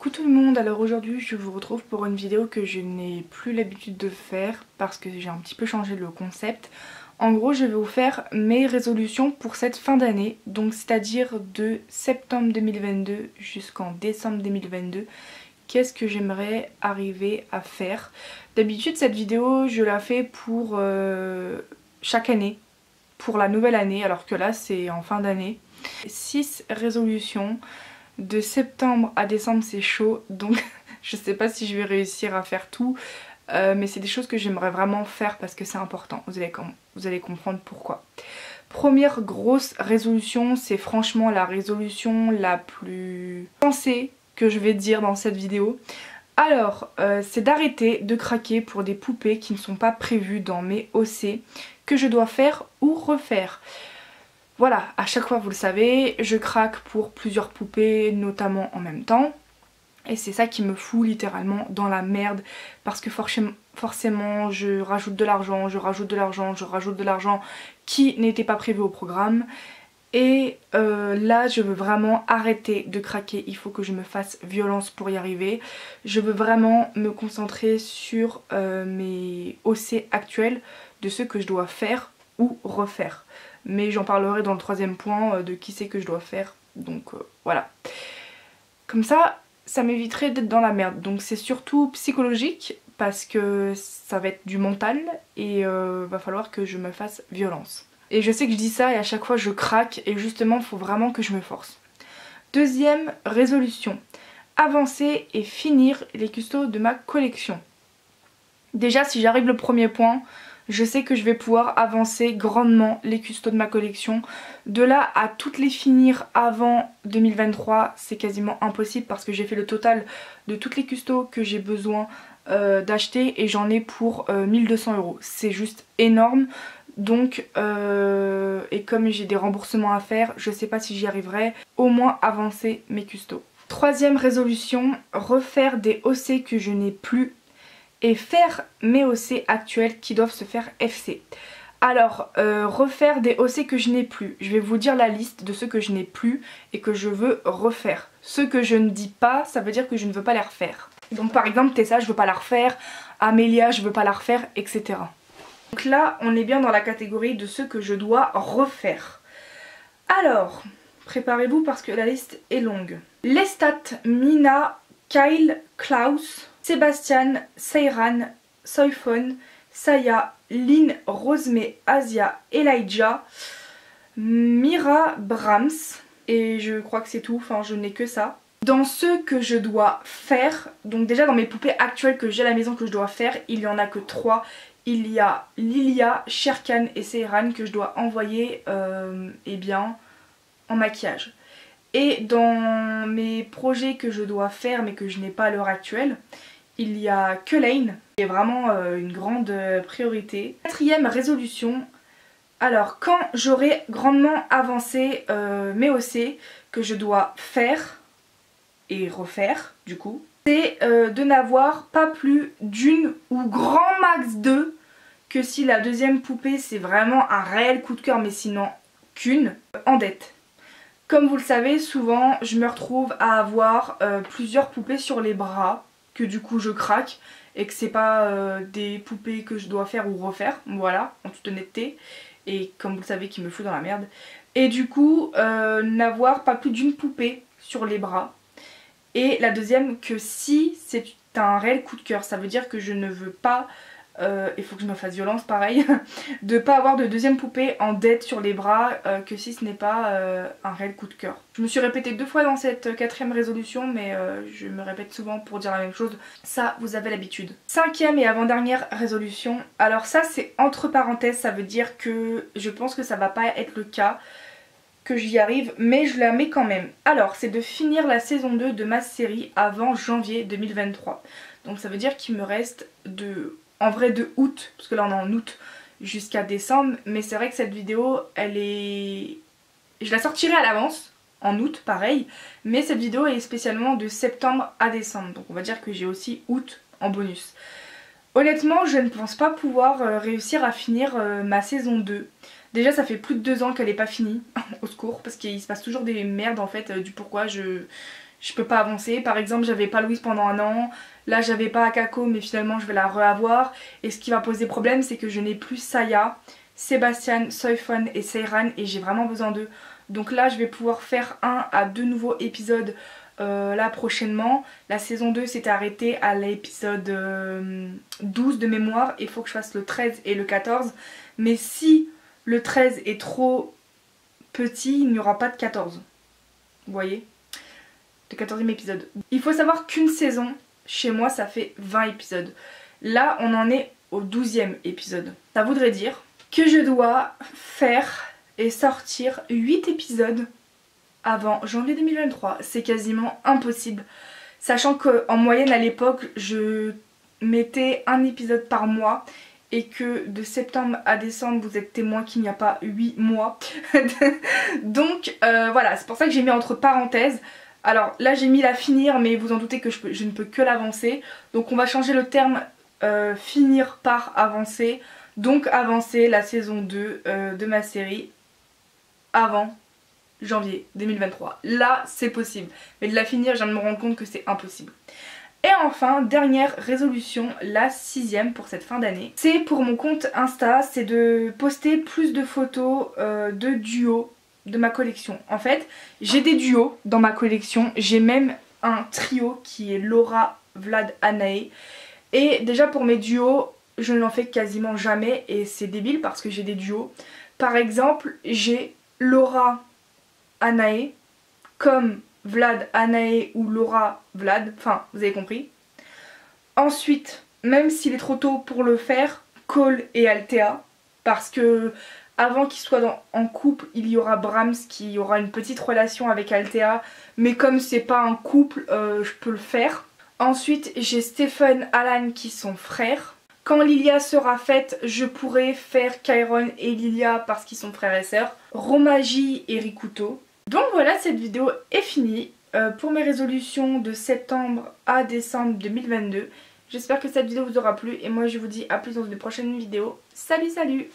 Coucou tout le monde, alors aujourd'hui je vous retrouve pour une vidéo que je n'ai plus l'habitude de faire parce que j'ai un petit peu changé le concept. En gros je vais vous faire mes résolutions pour cette fin d'année, donc c'est-à-dire de septembre 2022 jusqu'en décembre 2022. Qu'est-ce que j'aimerais arriver à faire? D'habitude cette vidéo je la fais pour chaque année, pour la nouvelle année, alors que là c'est en fin d'année. 6 résolutions. De septembre à décembre c'est chaud, donc je sais pas si je vais réussir à faire tout, mais c'est des choses que j'aimerais vraiment faire parce que c'est important, vous allez comprendre pourquoi. Première grosse résolution, c'est franchement la résolution la plus pensée que je vais dire dans cette vidéo. Alors, c'est d'arrêter de craquer pour des poupées qui ne sont pas prévues dans mes OC, que je dois faire ou refaire. Voilà, à chaque fois vous le savez, je craque pour plusieurs poupées, notamment en même temps. Et c'est ça qui me fout littéralement dans la merde. Parce que forcément je rajoute de l'argent, je rajoute de l'argent, je rajoute de l'argent qui n'était pas prévu au programme. Et là je veux vraiment arrêter de craquer, il faut que je me fasse violence pour y arriver. Je veux vraiment me concentrer sur mes OC actuels, de ce que je dois faire ou refaire. Mais j'en parlerai dans le troisième point de qui c'est que je dois faire, donc voilà. Comme ça, ça m'éviterait d'être dans la merde, donc c'est surtout psychologique parce que ça va être du mental et va falloir que je me fasse violence. Et je sais que je dis ça et à chaque fois je craque et justement il faut vraiment que je me force. Deuxième résolution, avancer et finir les custos de ma collection. Déjà si j'arrive le premier point, je sais que je vais pouvoir avancer grandement les custos de ma collection. De là à toutes les finir avant 2023, c'est quasiment impossible parce que j'ai fait le total de toutes les custos que j'ai besoin d'acheter et j'en ai pour 1200 €. C'est juste énorme. Donc, et comme j'ai des remboursements à faire, je sais pas si j'y arriverai. Au moins avancer mes custos. Troisième résolution, refaire des OC que je n'ai plus et faire mes OC actuels qui doivent se faire FC. Alors, refaire des OC que je n'ai plus. Je vais vous dire la liste de ceux que je n'ai plus et que je veux refaire. Ceux que je ne dis pas, ça veut dire que je ne veux pas les refaire. Donc par exemple, Tessa, je veux pas la refaire, Amélia, je veux pas la refaire, etc. Donc là, on est bien dans la catégorie de ceux que je dois refaire. Alors, préparez-vous parce que la liste est longue. Lestat, Mina, Kyle, Klaus, Sébastien, Seiran, Soifon, Saya, Lynn, Rosemée, Asia, Elijah, Mira, Brahms, et je crois que c'est tout, enfin je n'ai que ça. Dans ceux que je dois faire, donc déjà dans mes poupées actuelles que j'ai à la maison que je dois faire, il n'y en a que 3. Il y a Lilia, Sherkan et Seiran que je dois envoyer eh bien, en maquillage. Et dans mes projets que je dois faire mais que je n'ai pas à l'heure actuelle, il y a Kelaine, qui est vraiment une grande priorité. Quatrième résolution, alors quand j'aurai grandement avancé mes OC que je dois faire et refaire du coup, c'est de n'avoir pas plus d'une ou grand max 2, que si la deuxième poupée c'est vraiment un réel coup de cœur mais sinon qu'une, en dette. Comme vous le savez, souvent je me retrouve à avoir plusieurs poupées sur les bras, que du coup je craque et que c'est pas des poupées que je dois faire ou refaire, voilà, en toute honnêteté, et comme vous le savez qui me fout dans la merde. Et du coup n'avoir pas plus d'une poupée sur les bras. Et la deuxième, que si c'est un réel coup de cœur, ça veut dire que je ne veux pas, il faut que je me fasse violence pareil, de pas avoir de deuxième poupée en dette sur les bras, que si ce n'est pas un réel coup de cœur. Je me suis répétée 2 fois dans cette quatrième résolution, mais je me répète souvent pour dire la même chose, ça vous avez l'habitude. Cinquième et avant-dernière résolution, alors ça c'est entre parenthèses, ça veut dire que je pense que ça va pas être le cas, que j'y arrive, mais je la mets quand même. Alors c'est de finir la saison 2 de ma série avant janvier 2023. Donc ça veut dire qu'il me reste en vrai de août, parce que là on est en août, jusqu'à décembre, mais c'est vrai que cette vidéo elle est... je la sortirai à l'avance, en août pareil, mais cette vidéo est spécialement de septembre à décembre, donc on va dire que j'ai aussi août en bonus. Honnêtement je ne pense pas pouvoir réussir à finir ma saison 2. Déjà ça fait plus de 2 ans qu'elle n'est pas finie, au secours, parce qu'il se passe toujours des merdes en fait, du pourquoi je je peux pas avancer. Par exemple, j'avais pas Louise pendant un an, là j'avais pas Akako mais finalement je vais la reavoir. Et ce qui va poser problème, c'est que je n'ai plus Saya, Sébastien, Soifon et Seiran et j'ai vraiment besoin d'eux. Donc là je vais pouvoir faire 1 à 2 nouveaux épisodes là prochainement. La saison 2 s'était arrêtée à l'épisode 12 de mémoire, il faut que je fasse le 13 et le 14. Mais si le 13 est trop petit, il n'y aura pas de 14. Vous voyez, le 14e épisode. Il faut savoir qu'une saison, chez moi, ça fait 20 épisodes. Là, on en est au 12e épisode. Ça voudrait dire que je dois faire et sortir 8 épisodes avant janvier 2023. C'est quasiment impossible. Sachant qu'en moyenne, à l'époque, je mettais un épisode par mois. Et que de septembre à décembre, vous êtes témoin qu'il n'y a pas 8 mois. Donc voilà, c'est pour ça que j'ai mis entre parenthèses. Alors là j'ai mis la finir, mais vous en doutez que je ne peux que l'avancer. Donc on va changer le terme finir par avancer. Donc avancer la saison 2 de ma série avant janvier 2023. Là c'est possible. Mais de la finir, je viens de me rendre compte que c'est impossible. Et enfin, dernière résolution, la 6e pour cette fin d'année. C'est pour mon compte Insta, c'est de poster plus de photos de duos de ma collection. En fait, j'ai des duos dans ma collection, j'ai même un trio qui est Laura, Vlad, Anae. Et déjà pour mes duos, je n'en fais quasiment jamais et c'est débile parce que j'ai des duos. Par exemple, j'ai Laura, Anae, comme Vlad, Anae ou Laura, Vlad, enfin vous avez compris. Ensuite, même s'il est trop tôt pour le faire, Cole et Althea, parce que avant qu'ils soient en couple, il y aura Brahms qui aura une petite relation avec Althea, mais comme c'est pas un couple, je peux le faire. Ensuite, j'ai Stephen, Alan qui sont frères. Quand Lilia sera faite, je pourrai faire Kyron et Lilia parce qu'ils sont frères et sœurs. Romaji et Rikuto. Donc voilà, cette vidéo est finie pour mes résolutions de septembre à décembre 2022. J'espère que cette vidéo vous aura plu et moi je vous dis à plus dans une prochaine vidéo. Salut salut!